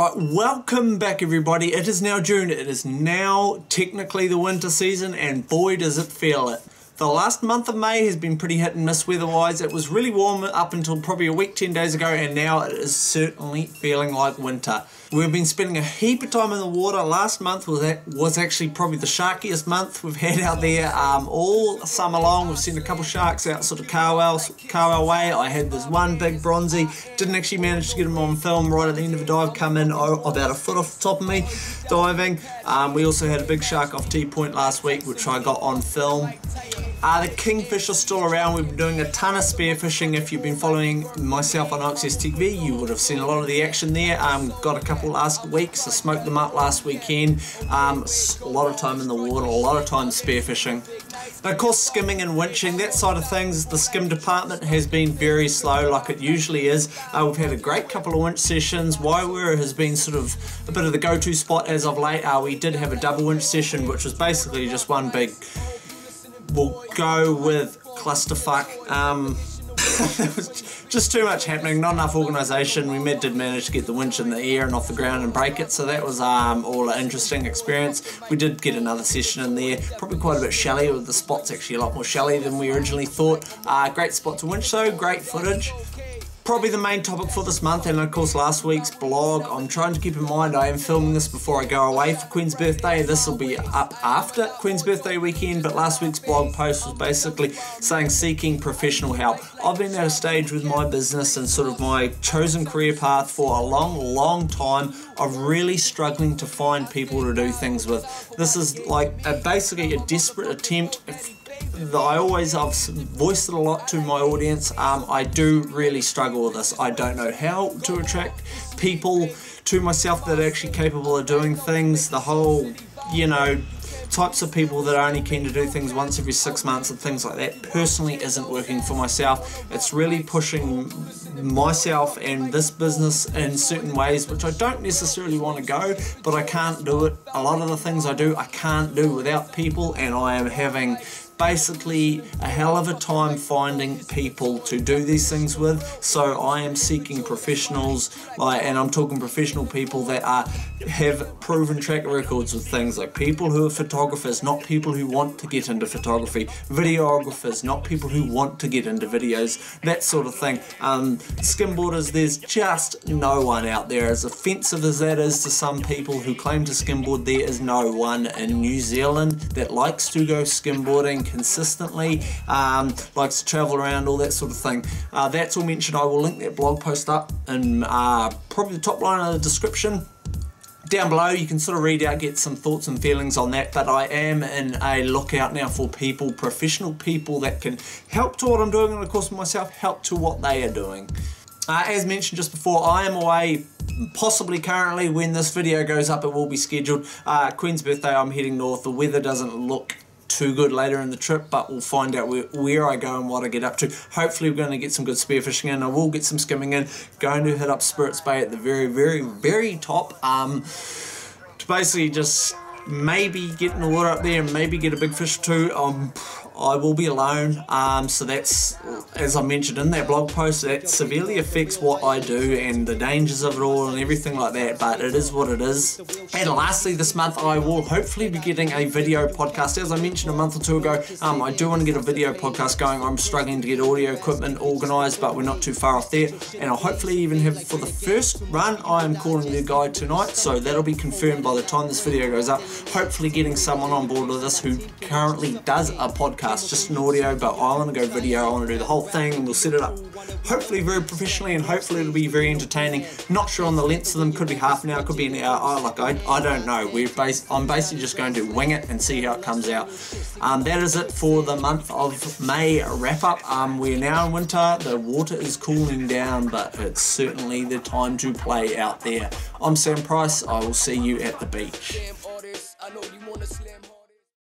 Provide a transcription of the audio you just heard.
Right, welcome back everybody. It is now June. It is now technically the winter season, and boy does it feel it. The last month of May has been pretty hit and miss weather-wise. It was really warm up until probably a week, 10 days ago, and now it is certainly feeling like winter. We've been spending a heap of time in the water. Last month was actually probably the sharkiest month we've had out there all summer long. We've seen a couple sharks out sort of Carwell way. I had this one big bronzy, didn't actually manage to get him on film right at the end of a dive, come in about a foot off the top of me diving. We also had a big shark off T-Point last week, which I got on film. The kingfish are still around. We've been doing a ton of spearfishing. If you've been following myself on OXS TV, you would have seen a lot of the action there. Got a couple last week, so smoked them up last weekend. A lot of time in the water, a lot of time spearfishing. Now, of course, skimming and winching, that side of things, the skim department has been very slow, like it usually is. We've had a great couple of winch sessions. Wairua has been sort of a bit of the go-to spot as of late. We did have a double winch session, which was basically just one big, we'll go with clusterfuck. There was just too much happening, not enough organisation. We did manage to get the winch in the air and off the ground and break it, so that was all an interesting experience. We did get another session in there, probably quite a bit shallow. The spot's actually a lot more shallow than we originally thought. Great spot to winch though, great footage. Probably the main topic for this month, and of course last week's blog. I'm trying to keep in mind I am filming this before I go away for Queen's birthday. This will be up after Queen's birthday weekend, but last week's blog post was basically saying seeking professional help. I've been at a stage with my business and sort of my chosen career path for a long time of really struggling to find people to do things with. This is like basically a desperate attempt. I've voiced it a lot to my audience. I do really struggle with this. I don't know how to attract people to myself that are actually capable of doing things. The whole, types of people that are only keen to do things once every 6 months and things like that personally isn't working for myself. It's really pushing myself and this business in certain ways which I don't necessarily want to go, but I can't do it. A lot of the things I do, I can't do without people, and I am having basically a hell of a time finding people to do these things with. So I am seeking professionals, and I'm talking professional people that have proven track records with things, like people who are photographers, not people who want to get into photography, videographers, not people who want to get into videos, that sort of thing. Skimboarders, there's just no one out there. As offensive as that is to some people who claim to skimboard, there is no one in New Zealand that likes to go skimboarding consistently, likes to travel around, all that sort of thing. That's all mentioned. I will link that blog post up in probably the top line of the description. Down below you can sort of read out, get some thoughts and feelings on that, but I am in a lookout now for people, professional people that can help to what I'm doing, and of course myself help to what they are doing. As mentioned just before, I am away, possibly currently. When this video goes up it will be scheduled. Queen's birthday, I'm heading north. The weather doesn't look too good later in the trip, but we'll find out where I go and what I get up to. Hopefully we're going to get some good spearfishing in. I will get some skimming in. Going to hit up Spirits Bay at the very top to basically just maybe get in the water up there and maybe get a big fish or two. I will be alone, so that's, as I mentioned in that blog post, that severely affects what I do and the dangers of it all and everything like that, but it is what it is. And lastly, this month I will hopefully be getting a video podcast. As I mentioned a month or two ago, I do want to get a video podcast going. I'm struggling to get audio equipment organised, but we're not too far off there, and I'll hopefully even have, for the first run, I am calling the guide tonight, so that'll be confirmed by the time this video goes up. Hopefully getting someone on board with this who currently does a podcast, just an audio, but I want to go video. I want to do the whole thing, and we'll set it up hopefully very professionally, and hopefully it'll be very entertaining. Not sure on the lengths of them. Could be half an hour, could be an hour. I don't know. I'm basically just going to wing it and see how it comes out. That is it for the month of May wrap up. We're now in winter. The water is cooling down, but it's certainly the time to play out there. I'm Sam Price. I will see you at the beach.